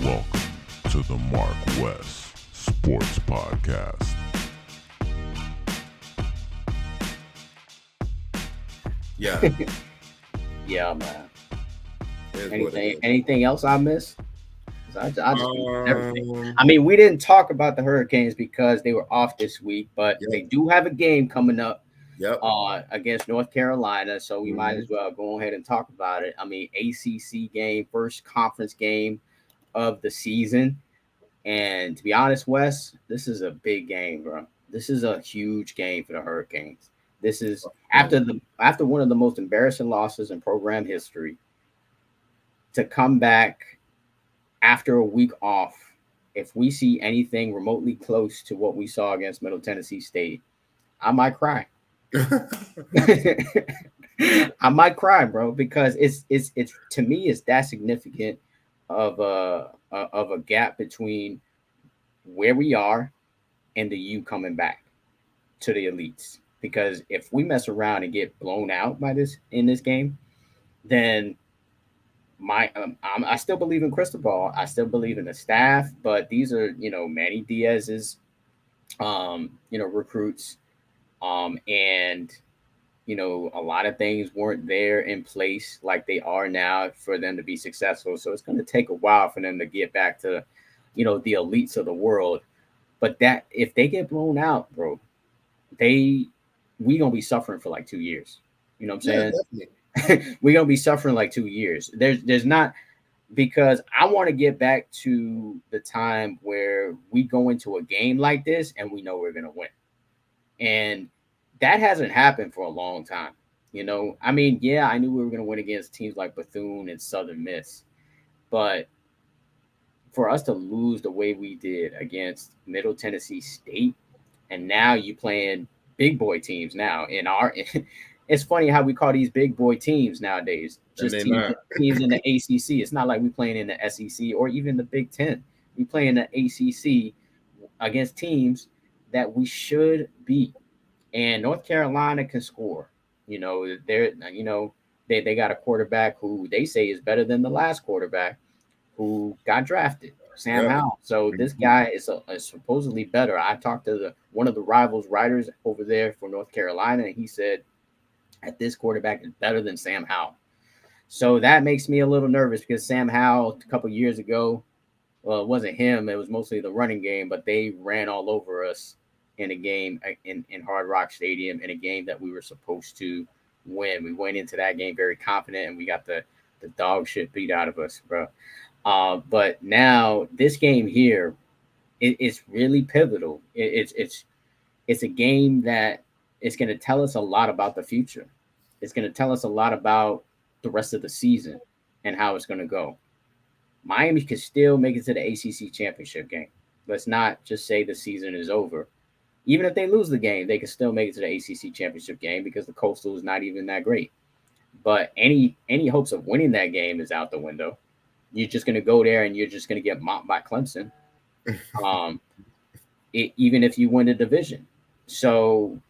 Welcome to the MarcWes Sports Podcast. Yeah. Yeah, man. Anything else I missed? I just everything. I mean, we didn't talk about the Hurricanes because they were off this week, but they do have a game coming up against North Carolina, so we might as well go ahead and talk about it. I mean, ACC game, first conference game of the season, and to be honest, Wes, this is a big game, bro. This is a huge game for the Hurricanes. This is after one of the most embarrassing losses in program history. To come back after a week off, if we see anything remotely close to what we saw against Middle Tennessee State, I might cry. I might cry, bro, because it's to me it's that significant of a gap between where we are and the U coming back to the elites. Because if we mess around and get blown out by this in this game, then I still believe in Cristobal. I still believe in the staff, but these are Manny Diaz's recruits, and a lot of things weren't there in place like they are now for them to be successful. So it's going to take a while for them to get back to the elites of the world. But that if they get blown out, bro, we gonna be suffering for like 2 years. You know what I'm saying? Yeah, we're gonna be suffering like 2 years. There's not, because I want to get back to the time where we go into a game like this and we know we're gonna win. And that hasn't happened for a long time. I mean, yeah, I knew we were gonna win against teams like Bethune and Southern Miss, but for us to lose the way we did against Middle Tennessee State, and now you playing big boy teams now it's funny how we call these big boy teams nowadays. Just teams in the ACC. It's not like we playing in the SEC or even the Big Ten. We play in the ACC against teams that we should beat. And North Carolina can score. They got a quarterback who they say is better than the last quarterback who got drafted, Sam Howell. So this guy is supposedly better. I talked to one of the rivals writers over there for North Carolina, and he said that this quarterback is better than Sam Howell. So that makes me a little nervous because Sam Howell a couple years ago, well, it wasn't him. It was mostly the running game, but they ran all over us in a game in Hard Rock Stadium in a game that we were supposed to win. We went into that game very confident, and we got the dog shit beat out of us, bro. But now this game here, it's really pivotal. It's a game that it's going to tell us a lot about the future. It's going to tell us a lot about the rest of the season and how it's going to go. Miami could still make it to the ACC championship game. Let's not just say the season is over. Even if they lose the game, they can still make it to the ACC championship game because the Coastal is not even that great. But any hopes of winning that game is out the window. You're just going to go there and you're just going to get mopped by Clemson, even if you win the division. So,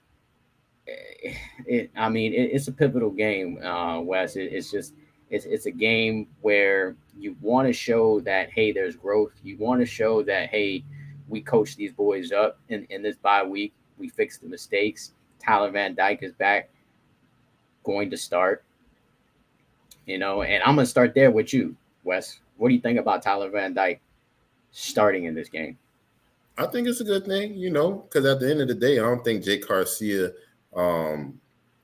it's a pivotal game, Wes. It's a game where you want to show that, hey, there's growth. You want to show that, hey, we coached these boys up in this bye week. We fixed the mistakes. Tyler Van Dyke is back, going to start. And I'm going to start there with you, Wes. What do you think about Tyler Van Dyke starting in this game? I think it's a good thing, because at the end of the day, I don't think Jake Garcia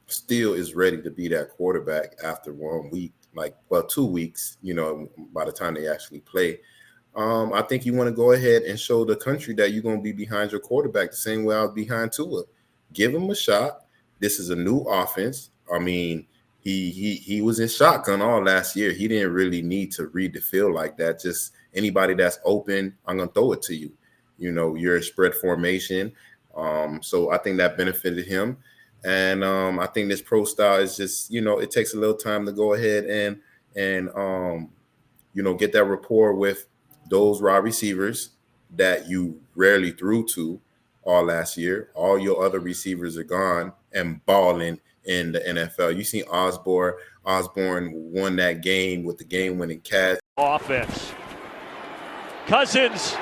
still is ready to be that quarterback after 1 week, 2 weeks, by the time they actually play. I think you want to go ahead and show the country that you're going to be behind your quarterback the same way I was behind Tua. Give him a shot. This is a new offense. I mean, he was in shotgun all last year. He didn't really need to read the field like that. Just anybody that's open, I'm going to throw it to you. You're a spread formation. So I think that benefited him. And I think this pro style is just, it takes a little time to go ahead and get that rapport with those wide receivers that you rarely threw to all last year. All your other receivers are gone and balling in the NFL. You see Osborne won that game with the game-winning catch. Offense. Cousins.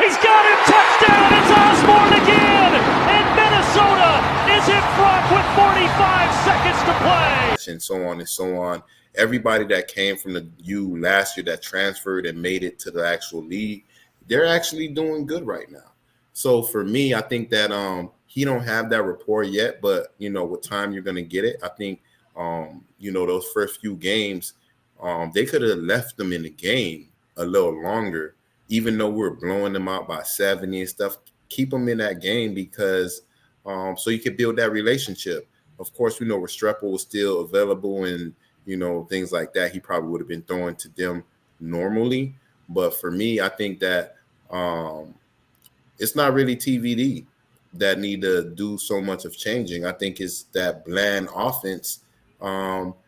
He's got it. Touchdown. It's Osborne again. And Minnesota is in front with 45 seconds to play. And so on and so on. Everybody that came from the U last year that transferred and made it to the actual league, they're actually doing good right now. So for me, I think that he don't have that rapport yet, but with time you're gonna get it. I think those first few games, they could have left them in the game a little longer, even though we're blowing them out by 70 and stuff. Keep them in that game because so you can build that relationship. Of course, Restrepo was still available and things like that. He probably would have been throwing to them normally. But for me, I think that it's not really TVD that need to do so much of changing. I think it's that bland offense that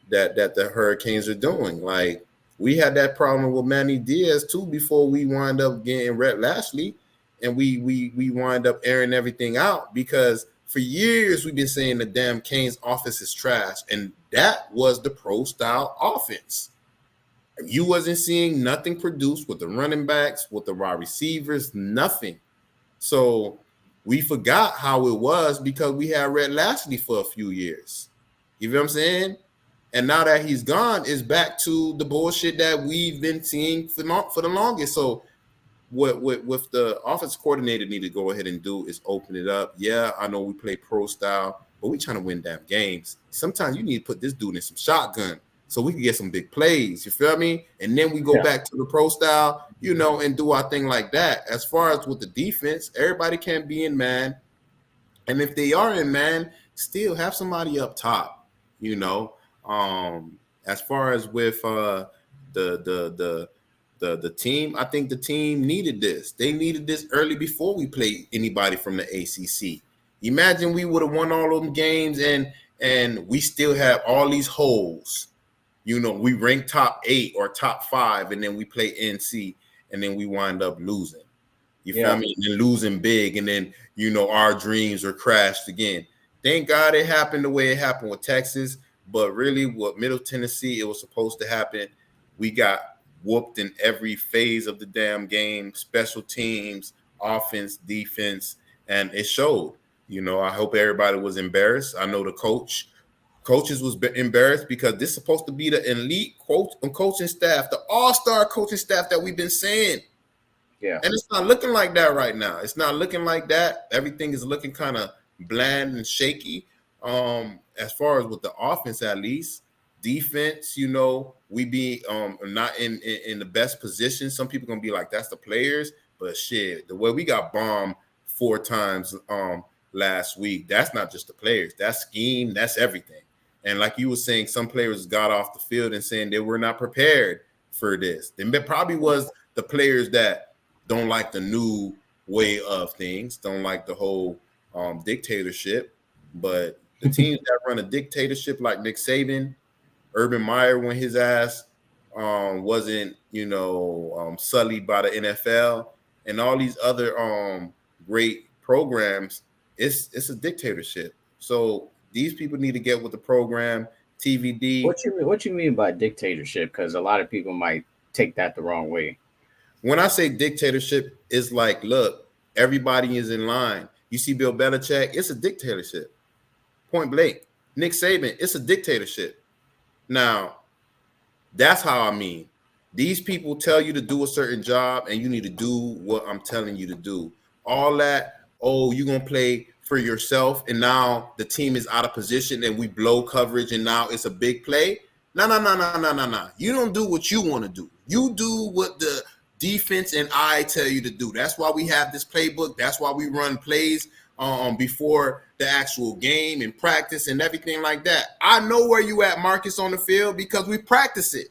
the Hurricanes are doing. Like, we had that problem with Manny Diaz too before we wind up getting Rhett Lashley, and we wind up airing everything out because for years we've been saying the damn Canes offense is trash, and that was the pro-style offense. You wasn't seeing nothing produced with the running backs, with the wide receivers, nothing. So we forgot how it was because we had Rhett Lashley for a few years. You feel what I'm saying? And now that he's gone, it's back to the bullshit that we've been seeing for the longest. So what the offense coordinator need to go ahead and do is open it up. Yeah, I know we play pro style, but we trying to win damn games. Sometimes you need to put this dude in some shotgun so we can get some big plays. You feel me? And then we go back to the pro style, and do our thing like that. As far as with the defense, everybody can't be in man. And if they are in man, still have somebody up top, As far as with the team, I think the team needed this. They needed this early before we played anybody from the ACC. Imagine we would have won all of them games and we still have all these holes. We rank top 8 or top 5, and then we play NC, and then we wind up losing. You feel me? And then losing big, and then our dreams are crashed again. Thank God it happened the way it happened with Texas, but really, with Middle Tennessee, it was supposed to happen. We got whooped in every phase of the damn game, special teams, offense, defense, and it showed. I hope everybody was embarrassed. I know the coaches was embarrassed because this is supposed to be the elite coaching staff, the all-star coaching staff that we've been saying. Yeah. And it's not looking like that right now. It's not looking like that. Everything is looking kind of bland and shaky. As far as with the offense, at least. Defense, we be not in the best position. Some people gonna be like, that's the players, but shit, the way we got bombed 4 times last week, that's not just the players, that's scheme, that's everything. And like you were saying, some players got off the field and saying they were not prepared for this. Then it probably was the players that don't like the new way of things, don't like the whole dictatorship, but the teams that run a dictatorship like Nick Saban, Urban Meyer, when his ass wasn't, sullied by the NFL, and all these other great programs, it's a dictatorship. So these people need to get with the program. TVD. What you mean by dictatorship? Because a lot of people might take that the wrong way. When I say dictatorship, it's like, look, everybody is in line. You see Bill Belichick, it's a dictatorship. Point blank. Nick Saban, it's a dictatorship. Now, that's how I mean. These people tell you to do a certain job, and you need to do what I'm telling you to do. All that, you're going to play for yourself, and now the team is out of position, and we blow coverage, and now it's a big play. No. You don't do what you want to do. You do what the defense and I tell you to do. That's why we have this playbook. That's why we run plays before the actual game and practice and everything like that. I know where you at, Marcus, on the field because we practice it.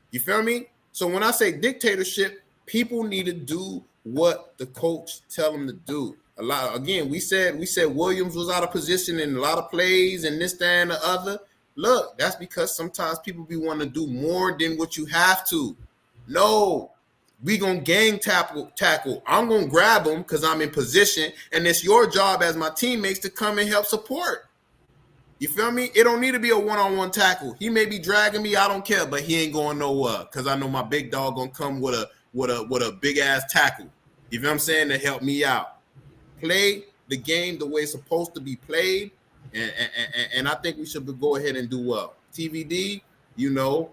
You feel me? So when I say dictatorship, people need to do what the coach tell them to do. We said Williams was out of position in a lot of plays and this, that, and the other. Look, that's because sometimes people be wanting to do more than what you have to. No, we gonna gang tackle. I'm gonna grab them because I'm in position, and it's your job as my teammates to come and help support. You feel me? It don't need to be a one-on-one tackle. He may be dragging me, I don't care, but he ain't going nowhere because I know my big dog gonna come with with a big ass tackle. You know what I'm saying? To help me out. Play the game the way it's supposed to be played, and I think we should go ahead and do well. TVD, you know,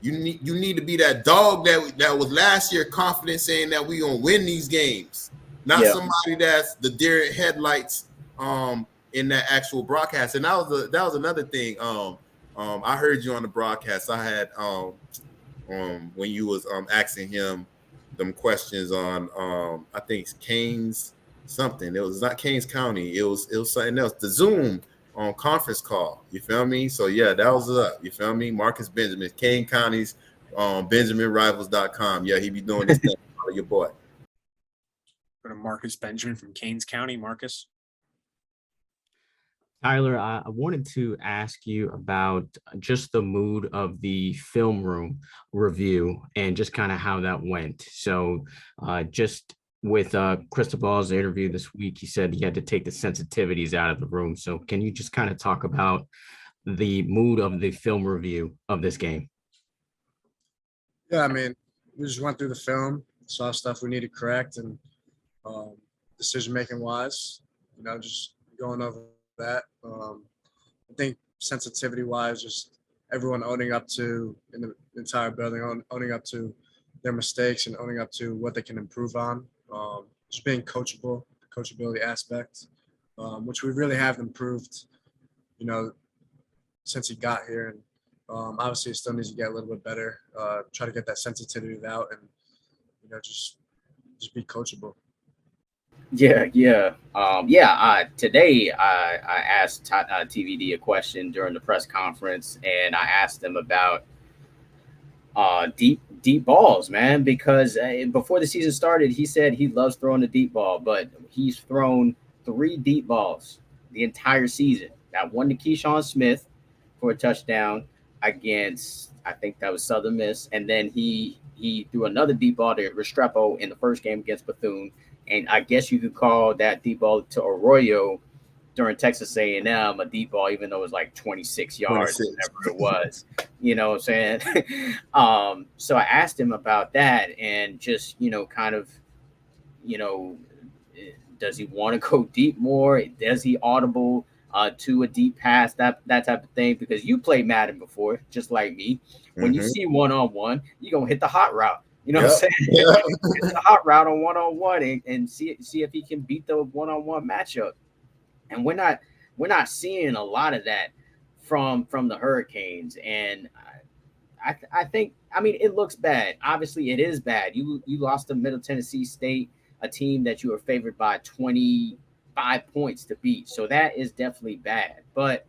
you need to be that dog that was last year, confident saying that we gonna win these games, not somebody that's the deer in headlights in that actual broadcast. And that was another thing. I heard you on the broadcast. I had when you was asking him them questions on I think it's Canes something. It was not Canes County. It was something else. The Zoom on conference call. You feel me? So yeah, that was up. You feel me? Marcus Benjamin, Kane County's BenjaminRivals.com. Yeah, he be doing this thing. Your boy. Go to Marcus Benjamin from Canes County. Marcus. Tyler, I wanted to ask you about just the mood of the film room review and just kind of how that went. So just with Cristobal's interview this week, he said he had to take the sensitivities out of the room. So can you just kind of talk about the mood of the film review of this game? Yeah, I mean, we just went through the film, saw stuff we need to correct, and decision-making wise, you know, just going over that. I think sensitivity-wise, just everyone owning up to, in the entire building, owning up to their mistakes and owning up to what they can improve on. Just being coachable, the coachability aspect, which we really have improved, you know, since he got here. And obviously it still needs to get a little bit better, try to get that sensitivity out and, you know, just be coachable. Today I asked TVD a question during the press conference, and I asked him about deep balls, man, because before the season started, he said he loves throwing the deep ball, but he's thrown 3 deep balls the entire season. That one to Keyshawn Smith for a touchdown against, I think that was Southern Miss, and then he threw another deep ball to Restrepo in the first game against Bethune, and I guess you could call that deep ball to Arroyo during Texas A&M a deep ball, even though it was like 26 yards, whatever it was. You know what I'm saying? So I asked him about that and just, you know, kind of, you know, does he want to go deep more? Does he audible to a deep pass, that type of thing? Because you played Madden before, just like me. When you see one-on-one, you're going to hit the hot route. You know what I'm saying? Hit the hot route on one-on-one and see if he can beat the one-on-one matchup. And we're not seeing a lot of that from the Hurricanes. And I think, I mean, it looks bad. Obviously, it is bad. You lost to Middle Tennessee State, a team that you were favored by 25 points to beat. So that is definitely bad. But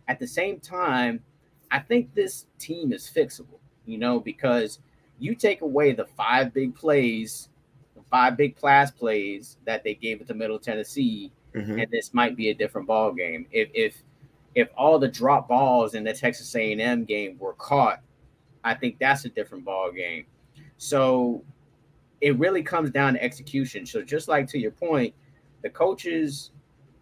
at the same time, I think this team is fixable, you know, because you take away the 5 big plays, the 5 big class plays that they gave it to Middle Tennessee, and this might be a different ball game. If all the drop balls in the Texas A&M game were caught, I think that's a different ball game. So it really comes down to execution. So just like to your point, the coaches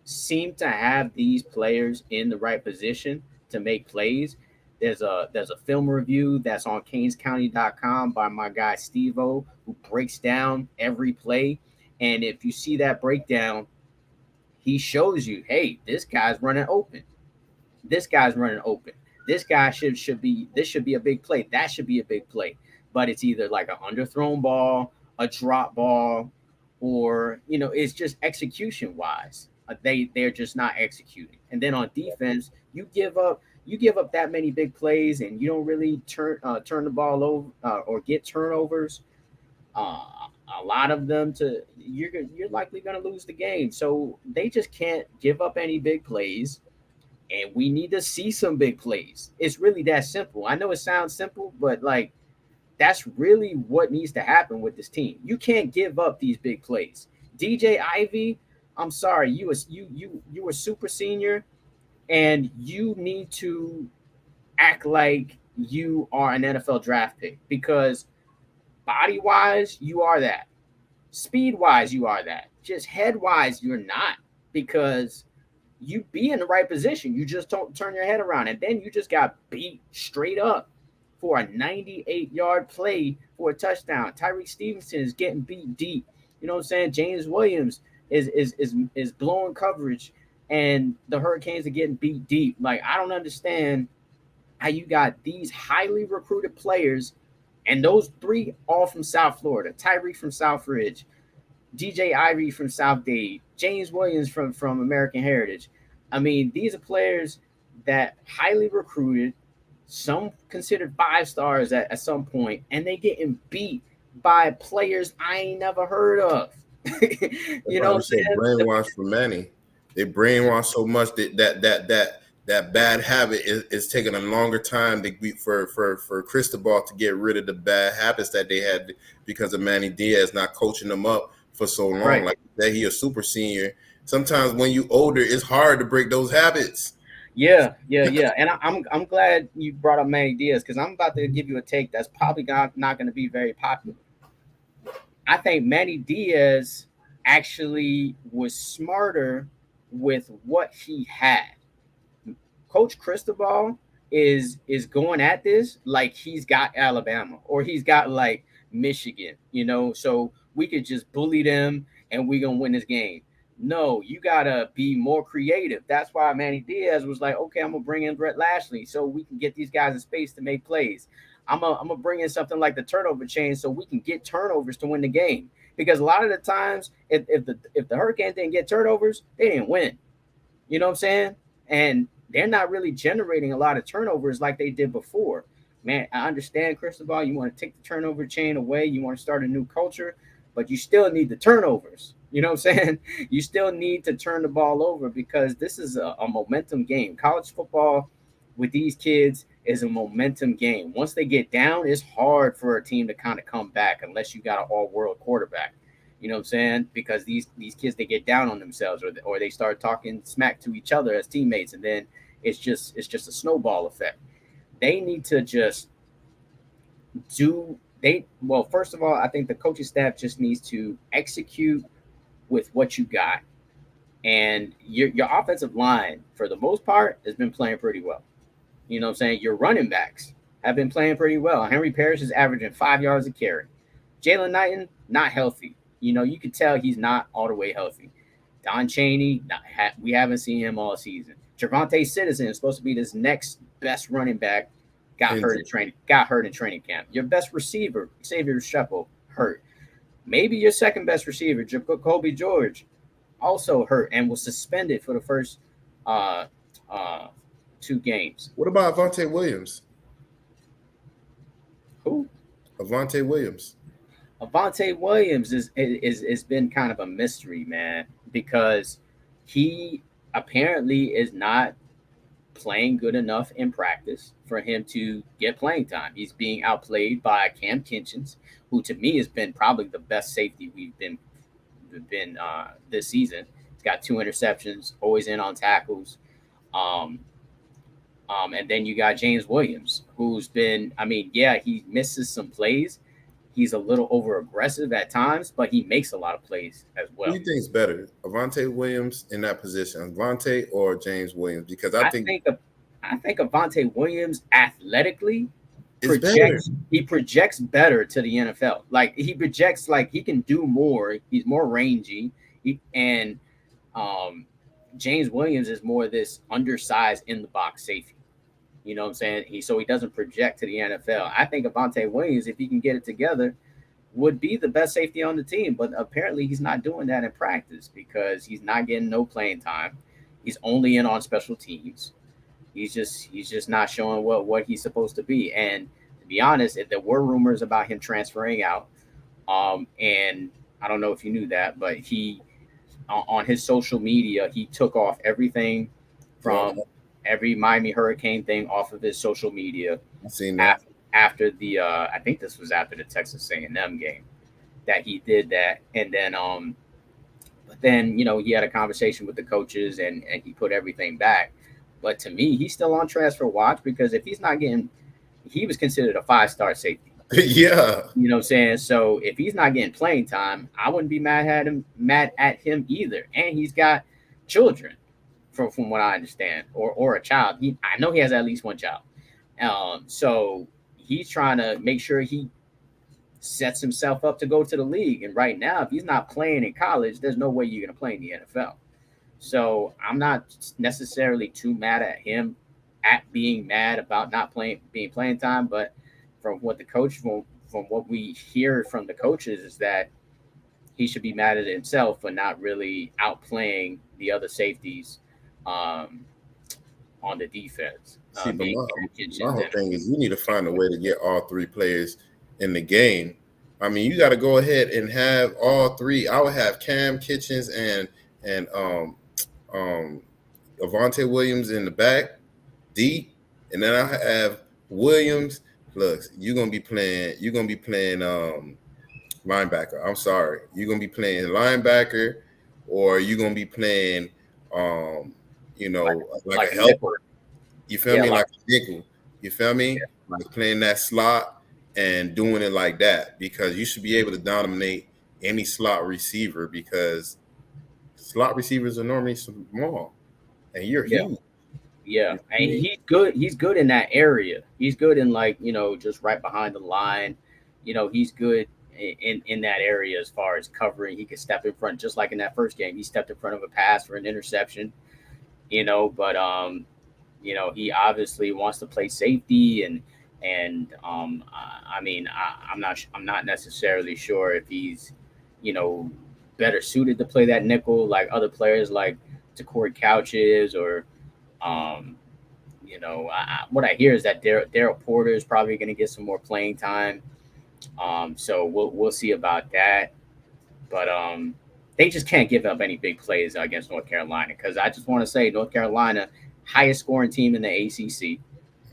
seem to have these players in the right position to make plays. There's a film review that's on canescounty.com by my guy Steve-O, who breaks down every play. And if you see that breakdown, he shows you, hey, this guy's running open. This guy's running open. This guy should be a big play. That should be a big play. But it's either like an underthrown ball, a drop ball, or, you know, it's just execution wise. They're just not executing. And then on defense, you give up that many big plays and you don't really turn the ball over or get turnovers. A lot of them you're likely going to lose the game. So they just can't give up any big plays, and we need to see some big plays. It's really that simple. I know it sounds simple, but like that's really what needs to happen with this team. You can't give up these big plays. DJ Ivy, I'm sorry, you were super senior, and you need to act like you are an NFL draft pick, because body-wise, you are that. Speed-wise, you are that. Just head-wise, you're not, because you be in the right position. You just don't turn your head around, and then you just got beat straight up for a 98-yard play for a touchdown. Tyreek Stevenson is getting beat deep. You know what I'm saying? James Williams is blowing coverage, and the Hurricanes are getting beat deep. Like, I don't understand how you got these highly recruited players, and those three all from South Florida. Tyreek from Southridge, DJ Ivey from South Dade, James Williams from American Heritage. I mean, these are players that highly recruited, some considered 5 stars at some point, and they getting beat by players I ain't never heard of. You know what I'm saying? Brainwashed for Manny. They brainwash so much that bad habit is taking a longer time for Cristobal to get rid of the bad habits that they had because of Manny Diaz not coaching them up for so long. Right. Like that, he a super senior. Sometimes when you older, it's hard to break those habits. Yeah. And I'm glad you brought up Manny Diaz, because I'm about to give you a take that's probably not going to be very popular. I think Manny Diaz actually was smarter with what he had. Coach Cristobal is going at this like he's got Alabama or he's got like Michigan, you know, so we could just bully them and we're going to win this game. No, you got to be more creative. That's why Manny Diaz was like, okay, I'm going to bring in Brett Lashley so we can get these guys in space to make plays. I'm gonna bring in something like the turnover chain so we can get turnovers to win the game. Because a lot of the times, if the Hurricanes didn't get turnovers, they didn't win. You know what I'm saying? And they're not really generating a lot of turnovers like they did before. Man, I understand, Cristobal, you want to take the turnover chain away. You want to start a new culture, but you still need the turnovers. You know what I'm saying? You still need to turn the ball over because this is a momentum game. College football with these kids is a momentum game. Once they get down, it's hard for a team to kind of come back unless you got an all-world quarterback. You know what I'm saying? Because these kids, they get down on themselves or they start talking smack to each other as teammates, and then it's just a snowball effect. They need to just first of all, I think the coaching staff just needs to execute with what you got. And your offensive line, for the most part, has been playing pretty well. You know what I'm saying? Your running backs have been playing pretty well. Henry Parrish is averaging 5 yards a carry. Jalen Knighton, not healthy. You know, you can tell he's not all the way healthy. Don Chaney, we haven't seen him all season. Javonte Citizen is supposed to be this next best running back. Got hurt in training camp. Your best receiver, Xavier Sheppel, hurt. Maybe your second best receiver, Jacoby George, also hurt and was suspended for the first 2 games. What about Avonte Williams? Who? Avonte Williams. Avonte Williams is been kind of a mystery, man, because he apparently is not playing good enough in practice for him to get playing time. He's being outplayed by Cam Kinchins, who to me has been probably the best safety we've been this season. He's got 2 interceptions, always in on tackles. And then you got James Williams, who's been, he misses some plays. He's a little over aggressive at times, but he makes a lot of plays as well. Who do you think is better, Avonte Williams in that position, Avonte or James Williams? Because I think Avonte Williams athletically projects better to the NFL. Like he projects like he can do more. He's more rangy, and James Williams is more this undersized in the box safety. You know what I'm saying? So he doesn't project to the NFL. I think Avonte Williams, if he can get it together, would be the best safety on the team. But apparently he's not doing that in practice because he's not getting no playing time. He's only in on special teams. He's just not showing what he's supposed to be. And to be honest, if there were rumors about him transferring out, and I don't know if you knew that, but he on his social media, he took off everything from every Miami Hurricane thing off of his social media. I've seen that. After the I think this was after the Texas A&M game that he did that. And then but then, you know, he had a conversation with the coaches and he put everything back. But to me, he's still on transfer watch because if he's not getting, he was considered a 5-star safety. Yeah. You know what I'm saying? So if he's not getting playing time, I wouldn't be mad at him either. And he's got children from what I understand, or a child. I know he has at least one child. So he's trying to make sure he sets himself up to go to the league. And right now, if he's not playing in college, there's no way you're going to play in the NFL. So I'm not necessarily too mad at him at being mad about not being playing time. But from what from what we hear from the coaches is that he should be mad at himself for not really outplaying the other safeties on the defense. See, but my whole thing is you need to find a way to get all three players in the game. I mean, you got to go ahead and have all three. I would have Cam Kitchens and Avante Williams in the back, deep, and then I have Williams. Look, you're gonna be playing linebacker. I'm sorry, you're gonna be playing linebacker, or you're gonna be playing like a helper. You feel me? Like a nickel. You feel me? Yeah. Like playing that slot and doing it like that, because you should be able to dominate any slot receiver, because slot receivers are normally small and you're huge. Yeah, and he's good. He's good in that area. He's good in just right behind the line. He's good in that area as far as covering. He could step in front, just like in that first game. He stepped in front of a pass for an interception. But he obviously wants to play safety, and I'm not necessarily sure if he's better suited to play that nickel like other players like Corey Couch is, or what I hear is that Daryl Porter is probably going to get some more playing time. So we'll see about that. But they just can't give up any big plays against North Carolina, because I just want to say North Carolina, highest scoring team in the ACC.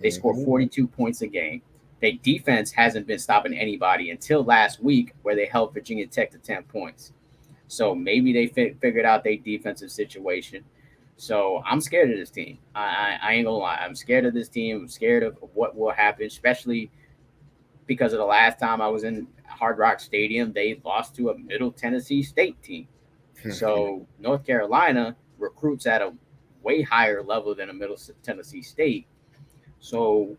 They score 42 points a game. Their defense hasn't been stopping anybody until last week, where they held Virginia Tech to 10 points. So maybe they figured out their defensive situation. So I'm scared of this team. I ain't gonna lie. I'm scared of this team. I'm scared of what will happen, especially because of the last time I was in Hard Rock Stadium, they lost to a Middle Tennessee State team. So North Carolina recruits at a way higher level than a Middle Tennessee State. So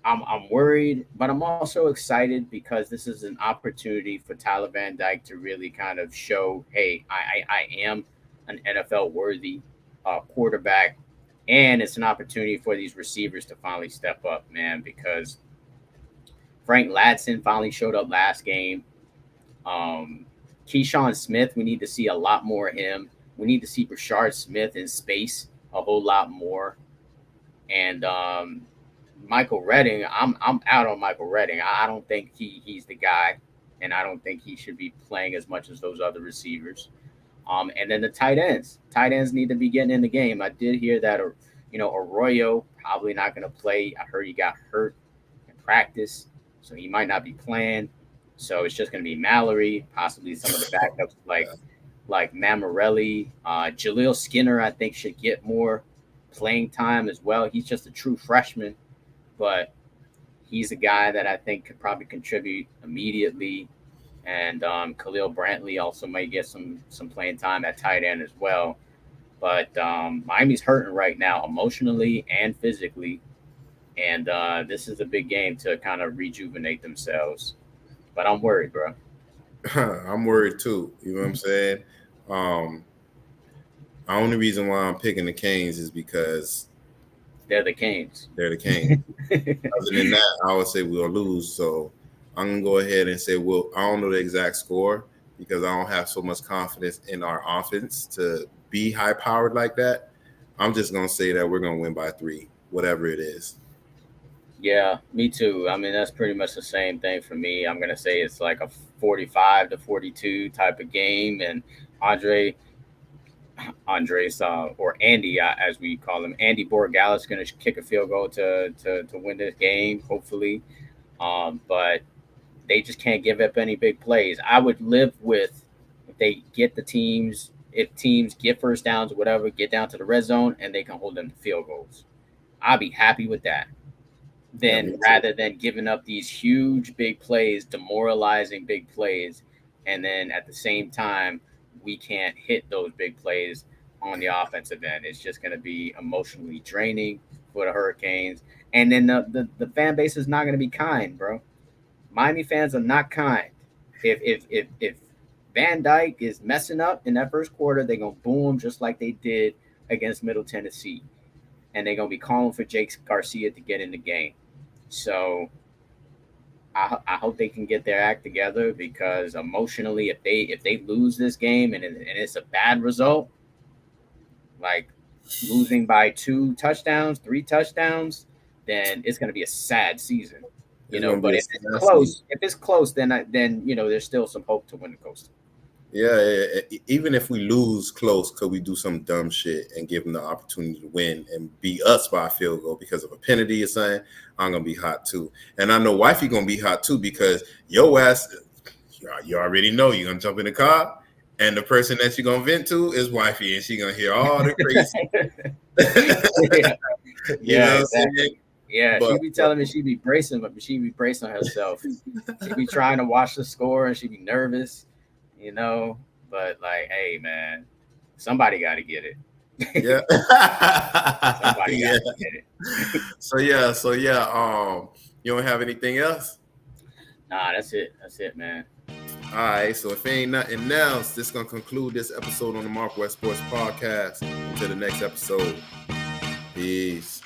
I'm worried, but I'm also excited, because this is an opportunity for Tyler Van Dyke to really kind of show, hey, I am an NFL worthy quarterback, and it's an opportunity for these receivers to finally step up, man, because Frank Ladson finally showed up last game. Keyshawn Smith, we need to see a lot more of him. We need to see Brashard Smith in space a whole lot more. And Michael Redding, I'm out on Michael Redding. I don't think he's the guy, and I don't think he should be playing as much as those other receivers. And then the tight ends. Tight ends need to be getting in the game. I did hear that, Arroyo probably not going to play. I heard he got hurt in practice, so he might not be playing. So it's just going to be Mallory, possibly some of the backups like Mammarelli. Jaleel Skinner, I think, should get more playing time as well. He's just a true freshman, but he's a guy that I think could probably contribute immediately. And Khalil Brantley also might get some playing time at tight end as well. But Miami's hurting right now, emotionally and physically. And this is a big game to kind of rejuvenate themselves. But I'm worried, bro. I'm worried too. You know what I'm saying? The only reason why I'm picking the Canes is because they're the Canes. Other than that, I would say we'll lose. So I'm going to go ahead and say, I don't know the exact score, because I don't have so much confidence in our offense to be high-powered like that. I'm just going to say that we're going to win by 3, whatever it is. Yeah, me too. I mean, that's pretty much the same thing for me. I'm going to say it's like a 45-42 type of game. And Andres, or Andy, as we call him, Andy Borregales, going to kick a field goal to win this game, hopefully. But they just can't give up any big plays. I would live with if they get if teams get first downs or whatever, get down to the red zone and they can hold them to field goals. I'll be happy with that. Then rather than giving up these huge big plays, demoralizing big plays, and then at the same time we can't hit those big plays on the offensive end. It's just going to be emotionally draining for the Hurricanes. And then the fan base is not going to be kind, bro. Miami fans are not kind. If Van Dyke is messing up in that first quarter, they're going to boo him just like they did against Middle Tennessee. And they're going to be calling for Jake Garcia to get in the game. So I hope they can get their act together, because emotionally, if they lose this game and it's a bad result, like losing by 2 touchdowns, 3 touchdowns, then it's going to be a sad season. But if it's close, then there's still some hope to win the Coastal. Yeah, even if we lose close, could we do some dumb shit and give them the opportunity to win and beat us by a field goal because of a penalty or something? I'm gonna be hot too, and I know wifey gonna be hot too, because your ass, you already know you're gonna jump in the car, and the person that you're gonna vent to is wifey, and she gonna hear all the crazy. Yeah, exactly. Yeah, she be telling me she be bracing herself. She be trying to watch the score and she be nervous, But like, hey, man, somebody got to get it. Yeah, somebody got to get it. So yeah. You don't have anything else? Nah, that's it. That's it, man. All right. So if ain't nothing else, this gonna conclude this episode on the MarcWes Sports Podcast. Until the next episode. Peace.